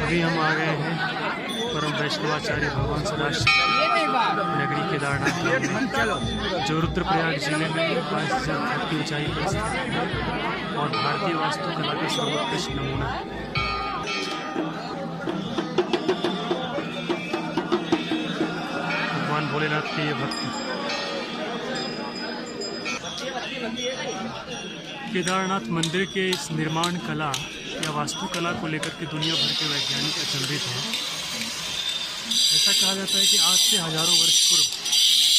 अभी हम आ गए हैं परम वैष्णवाचार्य भगवान सदाशिव नगरी केदारनाथ में, जो रुद्रप्रयाग जिले में 22,000 फीट की ऊंचाई पर स्थित है और भारतीय वास्तुकला का सर्वोत्कृष्ट नमूना है। भगवान भोलेनाथ के ये भक्त केदारनाथ मंदिर के इस निर्माण कला या वास्तुकला को लेकर के दुनिया भर के वैज्ञानिक अचंभित हैं। ऐसा कहा जाता है कि आज से हजारों वर्ष पूर्व,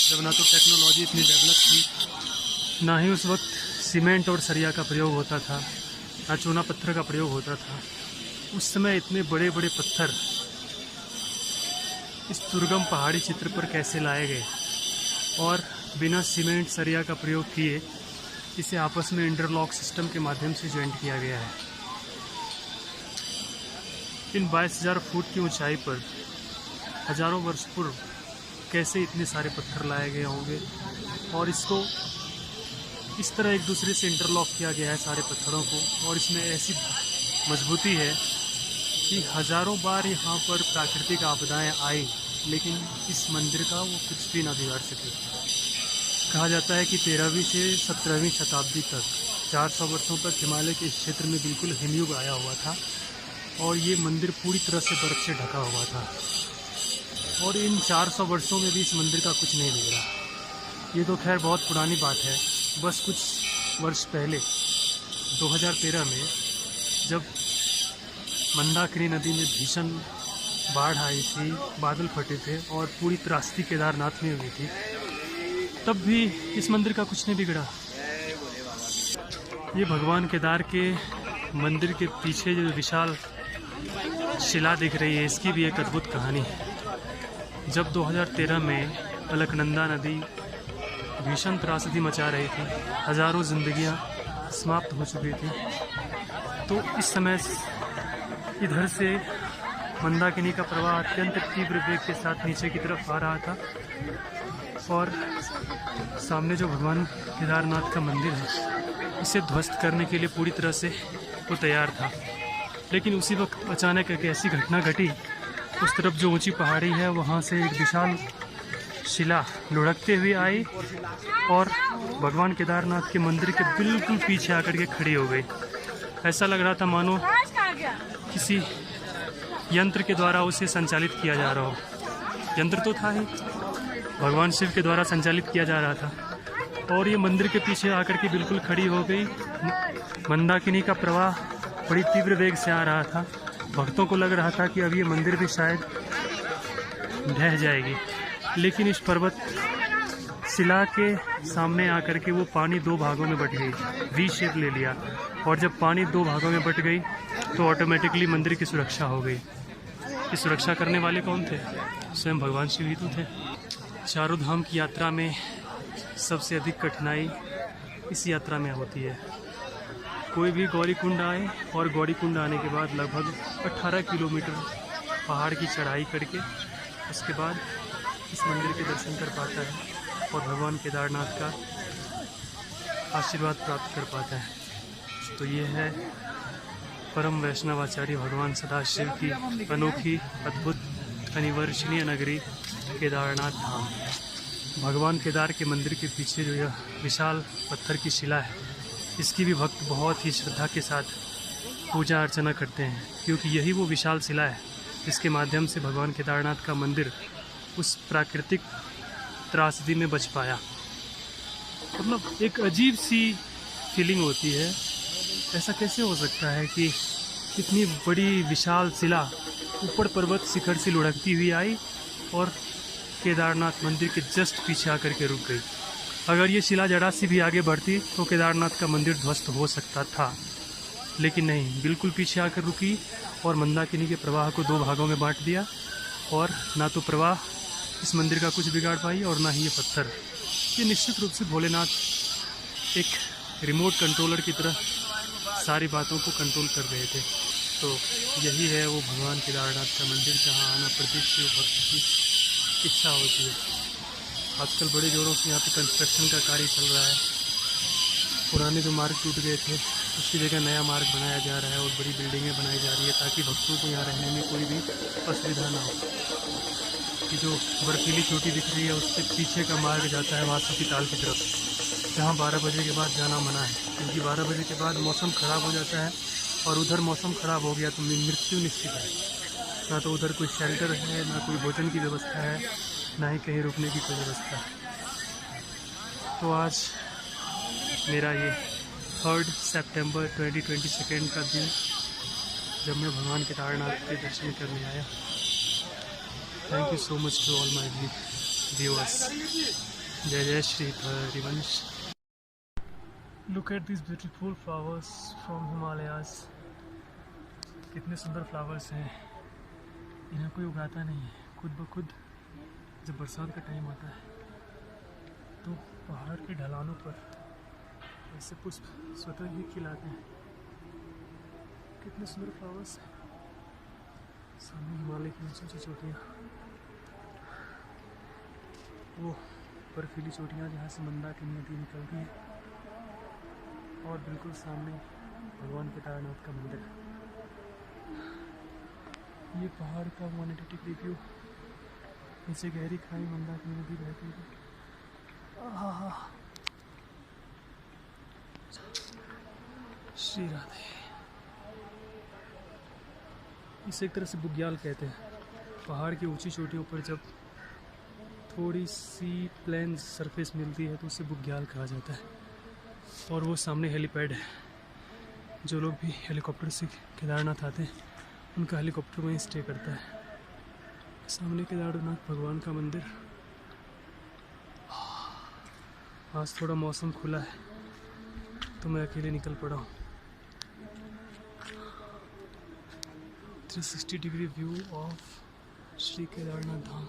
जब ना तो टेक्नोलॉजी इतनी डेवलप थी, ना ही उस वक्त सीमेंट और सरिया का प्रयोग होता था, ना चूना पत्थर का प्रयोग होता था, उस समय इतने बड़े बड़े पत्थर इस दुर्गम पहाड़ी क्षेत्र पर कैसे लाए गए और बिना सीमेंट सरिया का प्रयोग किए इसे आपस में इंटरलॉक सिस्टम के माध्यम से ज्वाइंट किया गया है। इन 22,000 फुट की ऊंचाई पर हजारों वर्ष पूर्व कैसे इतने सारे पत्थर लाए गए होंगे और इसको इस तरह एक दूसरे से इंटरलॉक किया गया है सारे पत्थरों को, और इसमें ऐसी मजबूती है कि हजारों बार यहाँ पर प्राकृतिक आपदाएं आई, लेकिन इस मंदिर का वो कुछ भी ना बिगाड़ सके। कहा जाता है कि 13वीं से 17वीं शताब्दी तक 400 वर्षों तक हिमालय के इस क्षेत्र में बिल्कुल हिमयुग आया हुआ था और ये मंदिर पूरी तरह से बर्फ़ से ढका हुआ था, और इन 400 वर्षों में भी इस मंदिर का कुछ नहीं बिगड़ा। ये तो खैर बहुत पुरानी बात है। बस कुछ वर्ष पहले 2013 में जब मंदाकिनी नदी में भीषण बाढ़ आई थी, बादल फटे थे और पूरी त्रासदी केदारनाथ में हुई थी, तब भी इस मंदिर का कुछ नहीं बिगड़ा। ये भगवान केदार के मंदिर के पीछे जो विशाल शिला दिख रही है, इसकी भी एक अद्भुत कहानी है। जब 2013 में अलकनंदा नदी भीषण त्रासदी मचा रही थी, हजारों जिंदगियां समाप्त हो चुकी थी, तो इस समय इधर से मंदाकिनी का प्रवाह अत्यंत तीव्र वेग के साथ नीचे की तरफ आ रहा था और सामने जो भगवान केदारनाथ का मंदिर है, इसे ध्वस्त करने के लिए पूरी तरह से वो तैयार था। लेकिन उसी वक्त अचानक एक ऐसी घटना घटी, उस तरफ जो ऊंची पहाड़ी है वहाँ से एक विशाल शिला लुढ़कते हुए आई और भगवान केदारनाथ के मंदिर के बिल्कुल पीछे आकर के खड़ी हो गई। ऐसा लग रहा था मानो किसी यंत्र के द्वारा उसे संचालित किया जा रहा हो। यंत्र तो था ही, भगवान शिव के द्वारा संचालित किया जा रहा था, और ये मंदिर के पीछे आकर के बिल्कुल खड़ी हो गई। मंदाकिनी का प्रवाह बड़ी तीव्र वेग से आ रहा था। भक्तों को लग रहा था कि अब ये मंदिर भी शायद ढह जाएगी, लेकिन इस पर्वत शिला के सामने आकर के वो पानी दो भागों में बट गई, वी शेप ले लिया, और जब पानी दो भागों में बट गई तो ऑटोमेटिकली मंदिर की सुरक्षा हो गई। ये सुरक्षा करने वाले कौन थे? स्वयं भगवान शिव ही तो थे। चारों धाम की यात्रा में सबसे अधिक कठिनाई इस यात्रा में होती है। कोई भी गौरीकुंड आए और गौरीकुंड आने के बाद लगभग 18 किलोमीटर पहाड़ की चढ़ाई करके उसके बाद इस मंदिर के दर्शन कर पाता है और भगवान केदारनाथ का आशीर्वाद प्राप्त कर पाता है। तो ये है परम वैष्णवाचार्य भगवान सदाशिव की अनोखी, अद्भुत, अनिवर्चनीय नगरी केदारनाथ धाम। भगवान केदार के मंदिर के पीछे जो यह विशाल पत्थर की शिला है, इसकी भी भक्त बहुत ही श्रद्धा के साथ पूजा अर्चना करते हैं, क्योंकि यही वो विशाल शिला है जिसके माध्यम से भगवान केदारनाथ का मंदिर उस प्राकृतिक त्रासदी में बच पाया। मतलब एक अजीब सी फीलिंग होती है। ऐसा कैसे हो सकता है कि इतनी बड़ी विशाल शिला ऊपर पर्वत शिखर से लुढ़कती हुई आई और केदारनाथ मंदिर के जस्ट पीछे आकर के रुक गई। अगर ये शिला जरा सी भी आगे बढ़ती तो केदारनाथ का मंदिर ध्वस्त हो सकता था, लेकिन नहीं, बिल्कुल पीछे आकर रुकी और मंदाकिनी के प्रवाह को दो भागों में बांट दिया, और ना तो प्रवाह इस मंदिर का कुछ बिगाड़ पाई और ना ही ये पत्थर। ये निश्चित रूप से भोलेनाथ एक रिमोट कंट्रोलर की तरह सारी बातों को कंट्रोल कर रहे थे। तो यही है वो भगवान केदारनाथ का मंदिर, जहाँ आना प्रत्येक शिव भक्त की इच्छा होती है। आजकल बड़े जोरों से यहाँ पे कंस्ट्रक्शन का कार्य चल रहा है। पुराने जो मार्ग टूट गए थे उसकी जगह नया मार्ग बनाया जा रहा है और बड़ी बिल्डिंगें बनाई जा रही है ताकि भक्तों को यहाँ रहने में कोई भी असुविधा ना हो। कि जो बर्फीली चोटी दिख रही है उससे पीछे का मार्ग जाता है वासुकी ताल की तरफ, जहाँ 12 बजे के बाद जाना मना है, क्योंकि 12 बजे के बाद मौसम ख़राब हो जाता है और उधर मौसम ख़राब हो गया तो मृत्यु निश्चित है। ना तो उधर कोई शेल्टर है, ना कोई भोजन की व्यवस्था है, ना ही कहीं रुकने की कोई व्यवस्था है। तो आज मेरा ये 3 सितंबर 2022 का दिन, जब मैं भगवान केदारनाथ के दर्शन करने आया। Thank you so much to all my viewers. जय जय Shri Harivansh. Look at this beautiful flowers from Himalayas. कितने सुंदर फ्लावर्स हैं, इन्हें कोई उगाता नहीं है, खुद ब खुद जब बरसात का टाइम आता है तो पहाड़ के ढलानों पर ऐसे पुष्प स्वतः ही खिलाते हैं। कितने सुंदर फ्लावर्स हैं। सामने हिमालय की ऊंची ऊंची चोटियाँ, वो बर्फीली चोटियाँ जहाँ से मंदाकिनी नदी निकलती है, और बिल्कुल सामने भगवान केदारनाथ का मंदिर। ये पहाड़ का 180 डिग्री व्यू, नीचे गहरी खाई, मंदाकिनी नदी बहती है। श्री राधे। इसे एक तरह से बुग्याल कहते हैं। पहाड़ की ऊंची चोटियों पर जब थोड़ी सी प्लेन सरफेस मिलती है तो उसे बुग्याल कहा जाता है। और वो सामने हेलीपैड है। जो लोग भी हेलीकॉप्टर से केदारनाथ आते हैं उनका हेलीकॉप्टर वहीं स्टे करता है। सामने केदारनाथ भगवान का मंदिर। आज थोड़ा मौसम खुला है तो मैं अकेले निकल पड़ा हूँ। 360 degree view of Shri Kedarnath Dham.